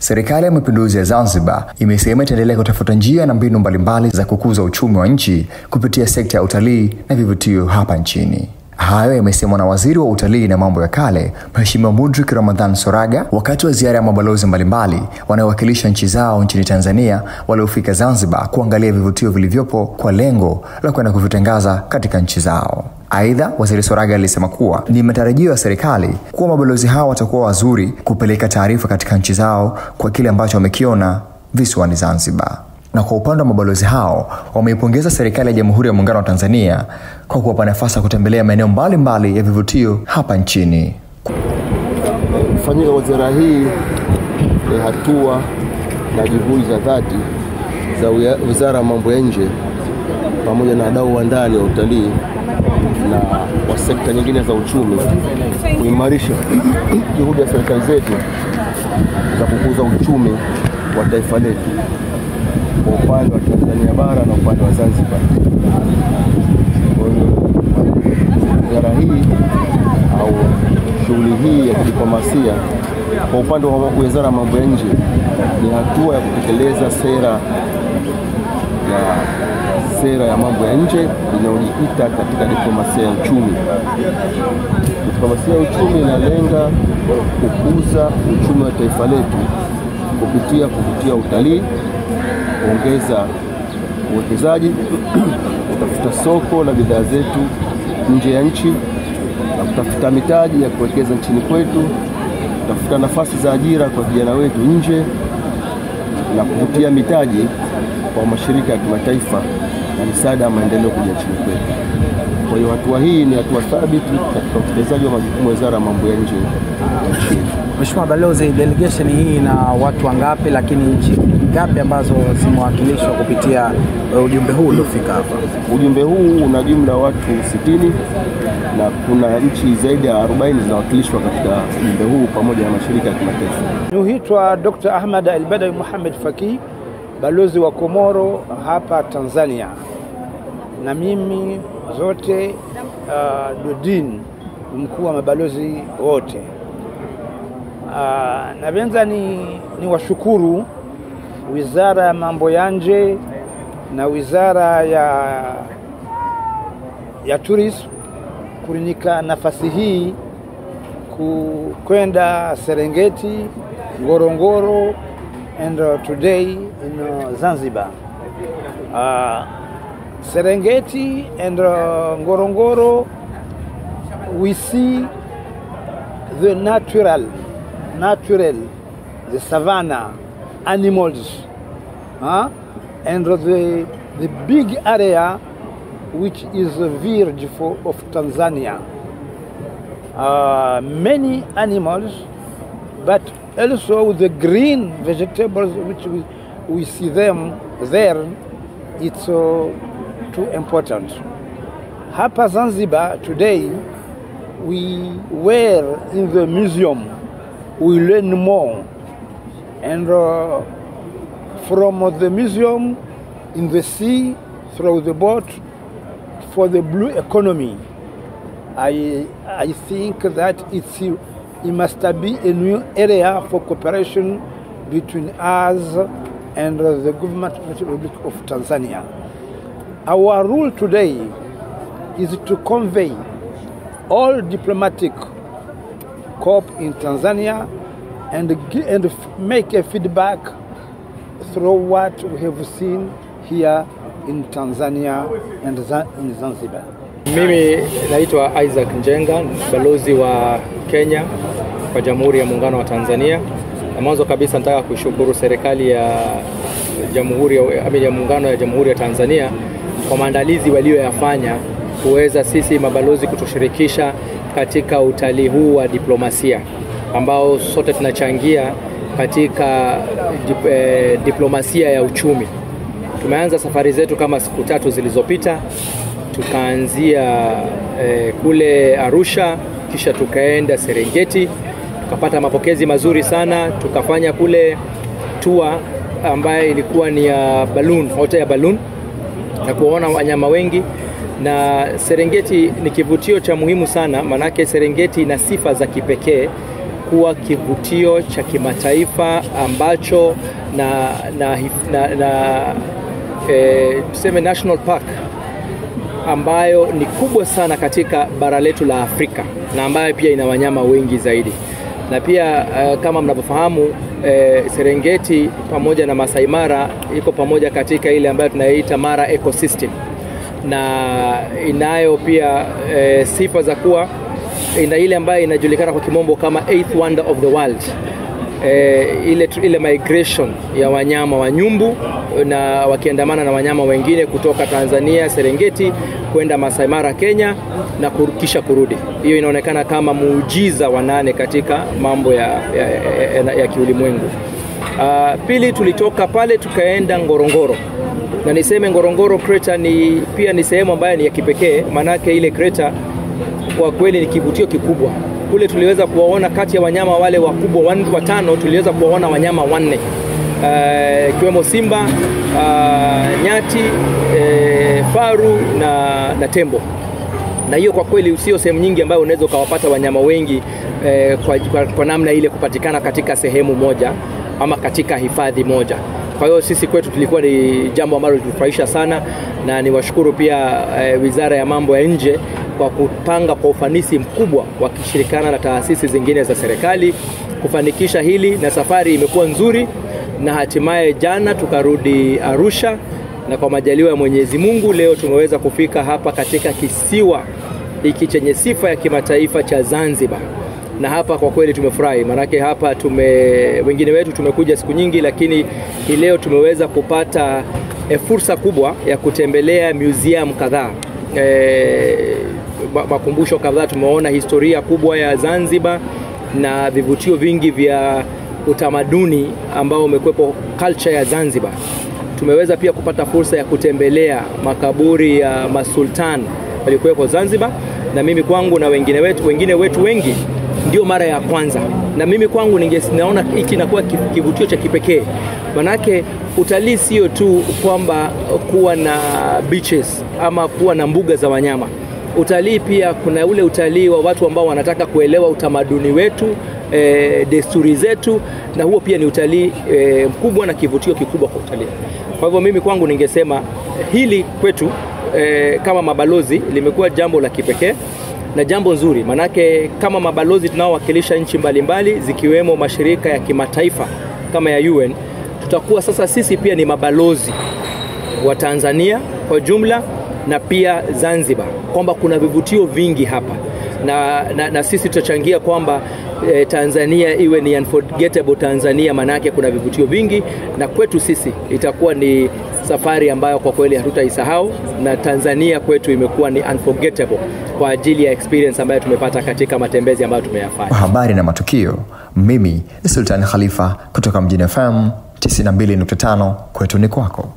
Serikali ya Mapinduzi ya Zanzibar imesema itaendelea kutafuta njia na mbinu mbalimbali za kukuza uchumi wa nchi kupitia sekta ya utalii na vivutio hapa nchini. Hayo yamesemwa na Waziri wa Utalii na Mambo ya Kale, Mheshimiwa Mudrik Ramadhan Soraga, wakati wa ziara ya mabalozi mbalimbali wanaowakilisha nchi zao nchini Tanzania waliofika Zanzibar kuangalia vivutio vilivyopo kwa lengo la kwenda kuvitangaza katika nchi zao. Aidha, Waziri Soraga alisema kuwa ni matarajio ya serikali kuwa mabalozi hao watakuwa wazuri kupeleka taarifa katika nchi zao kwa kile ambacho wamekiona visiwani Zanzibar. Na kwa upande wa mabalozi hao, wameipongeza serikali ya Jamhuri ya Muungano wa Tanzania kwa kuwapa nafasi ya kutembelea maeneo mbalimbali ya vivutio hapa nchini. Kufanyika kwa ziara hii ni hatua na juhudi za dhati za Wizara ya Mambo ya Nje pamoja na wadau wa ndani wa utalii na wa sekta nyingine za uchumi kuimarisha juhudi ya serikali zetu za kukuza uchumi wa taifa letu kwa upande wa Tanzania bara na upande wa Zanzibar. Ziara hii au shughuli hii ya diplomasia kwa upande wa Wizara ya Mambo ya Nje ni hatua ya kutekeleza sera ya mambo ya nje inayojiita katika diplomasia ya uchumi. Diplomasia ya uchumi inalenga kukuza uchumi wa taifa letu kupitia utalii, kuongeza uwekezaji, kutafuta soko la bidhaa zetu nje ya nchi, na kutafuta mitaji ya kuwekeza nchini kwetu, kutafuta nafasi za ajira kwa vijana wetu nje, na kuvutia mitaji kwa mashirika ya kimataifa na misaada ya maendeleo kuja nchini kwetu. Kwa hiyo hatua hii ni hatua thabiti katika utekelezaji wa majukumu ya Wizara ya Mambo ya Nje. Mheshimiwa Balozi, delegation hii na watu wangapi, lakini nchi ngapi ambazo zimewakilishwa kupitia ujumbe huu uliofika hapa? Ujumbe huu una jumla watu 60 na kuna nchi zaidi ya 40 zinawakilishwa katika ujumbe huu pamoja na mashirika ya kimataifa. Huitwa Dr. Ahmad Al-Badawi Muhammad Faki, balozi wa Komoro hapa Tanzania. Na mimi zote Dudin, mkuu wa mabalozi wote. Nabenza ni washukuru Wizara ya Mambo ya Nje na Wizara ya Tourism kunika nafasi hii kwenda Serengeti, Ngorongoro, and today in Zanzibar. Serengeti and Ngorongoro, we see the natural, the savanna animals, and the big area which is the verge of Tanzania. Many animals, but also the green vegetables which we see them there, it's too important. Hapa Zanzibar today, we were in the museum, we learn more. And from the museum, in the sea, through the boat, for the blue economy, I think that it must be a new area for cooperation between us and the government of the Republic of Tanzania. Our role today is to convey all diplomatic corps in Tanzania and make a feedback through what we have seen here in Tanzania and in Zanzibar. Mimi naitwa Isaac Njenga, balozi wa Kenya kwa Jamhuri ya Muungano wa Tanzania. Na mwanzo kabisa nataka kushukuru serikali ya Jamhuri ya Muungano ya Jamhuri ya Tanzania kwa maandalizi walioyafanya kuweza sisi mabalozi kutushirikisha katika utalii huu wa diplomasia ambao sote tunachangia katika diplomasia ya uchumi. Tumeanza safari zetu kama siku 3 zilizopita. Tukaanzia kule Arusha, kisha tukaenda Serengeti, tukapata mapokezi mazuri sana. Tukafanya kule tour ambayo ilikuwa ni ya balloon, hotel ya balloon, na kuona wanyama wengi. Na Serengeti ni kivutio cha muhimu sana, manake Serengeti ina sifa za kipekee kuwa kivutio cha kimataifa ambacho tuseme national park ambayo ni kubwa sana katika bara letu la Afrika na ambayo pia ina wanyama wengi zaidi. Na pia kama mnavyofahamu, Serengeti pamoja na Masai Mara iko pamoja katika ile ambayo tunaita Mara ecosystem, na inayo pia sifa za kuwa ina ile ambayo inajulikana kwa kimombo kama 8th wonder of the world. Ile migration ya wanyama wa nyumbu na wakiandamana na wanyama wengine kutoka Tanzania Serengeti kwenda Masai Mara Kenya na kisha kurudi. Hiyo inaonekana kama muujiza wa 8 katika mambo ya kiulimwengu. Pili, tulitoka pale tukaenda Ngorongoro. Na niseme Ngorongoro crater pia ni sehemu ambayo ni ya kipekee, manake ile crater kwa kweli ni kivutio kikubwa. Kule tuliweza kuwaona kati ya wanyama wale wakubwa 5 tuliweza kuwaona wanyama 4, ikiwemo simba, nyati, faru na tembo. Na hiyo kwa kweli sio sehemu nyingi ambayo unaweza ukawapata wanyama wengi kwa namna ile kupatikana katika sehemu moja ama katika hifadhi moja. Kwa hiyo sisi kwetu tulikuwa ni jambo ambalo litufurahisha sana, na niwashukuru pia Wizara ya Mambo ya Nje kwa kupanga kwa ufanisi mkubwa wakishirikiana na taasisi zingine za serikali kufanikisha hili, na safari imekuwa nzuri, na hatimaye jana tukarudi Arusha, na kwa majaliwa ya Mwenyezi Mungu leo tumeweza kufika hapa katika kisiwa hiki chenye sifa ya kimataifa cha Zanzibar. Na hapa kwa kweli tumefurahi, manake hapa wengine wetu tumekuja siku nyingi, lakini hii leo tumeweza kupata fursa kubwa ya kutembelea museum kadhaa, makumbusho kadhaa. Tumeona historia kubwa ya Zanzibar na vivutio vingi vya utamaduni ambao umekuwepo, culture ya Zanzibar. Tumeweza pia kupata fursa ya kutembelea makaburi ya masultan waliokuwepo Zanzibar, na mimi kwangu na wengine wetu wengi ndio mara ya kwanza. Na mimi kwangu naona hiki inakuwa kivutio cha kipekee, manake utalii sio tu kwamba kuwa na beaches ama kuwa na mbuga za wanyama. Utalii pia kuna ule utalii wa watu ambao wanataka kuelewa utamaduni wetu, desturi zetu, na huo pia ni utalii mkubwa na kivutio kikubwa kwa utalii. Kwa hivyo mimi kwangu ningesema hili kwetu kama mabalozi limekuwa jambo la kipekee na jambo nzuri, manake kama mabalozi tunaowakilisha nchi mbalimbali zikiwemo mashirika ya kimataifa kama ya UN, tutakuwa sasa sisi pia ni mabalozi wa Tanzania kwa jumla na pia Zanzibar, kwamba kuna vivutio vingi hapa na sisi tutachangia kwamba Tanzania iwe ni unforgettable Tanzania, manake kuna vivutio vingi, na kwetu sisi itakuwa ni safari ambayo kwa kweli hatutaisahau, na Tanzania kwetu imekuwa ni unforgettable kwa ajili ya experience ambayo tumepata katika matembezi ambayo tumeyafanya. Habari na matukio, mimi ni Sultan Khalifa kutoka Mjini FM 92.5, kwetu ni kwako.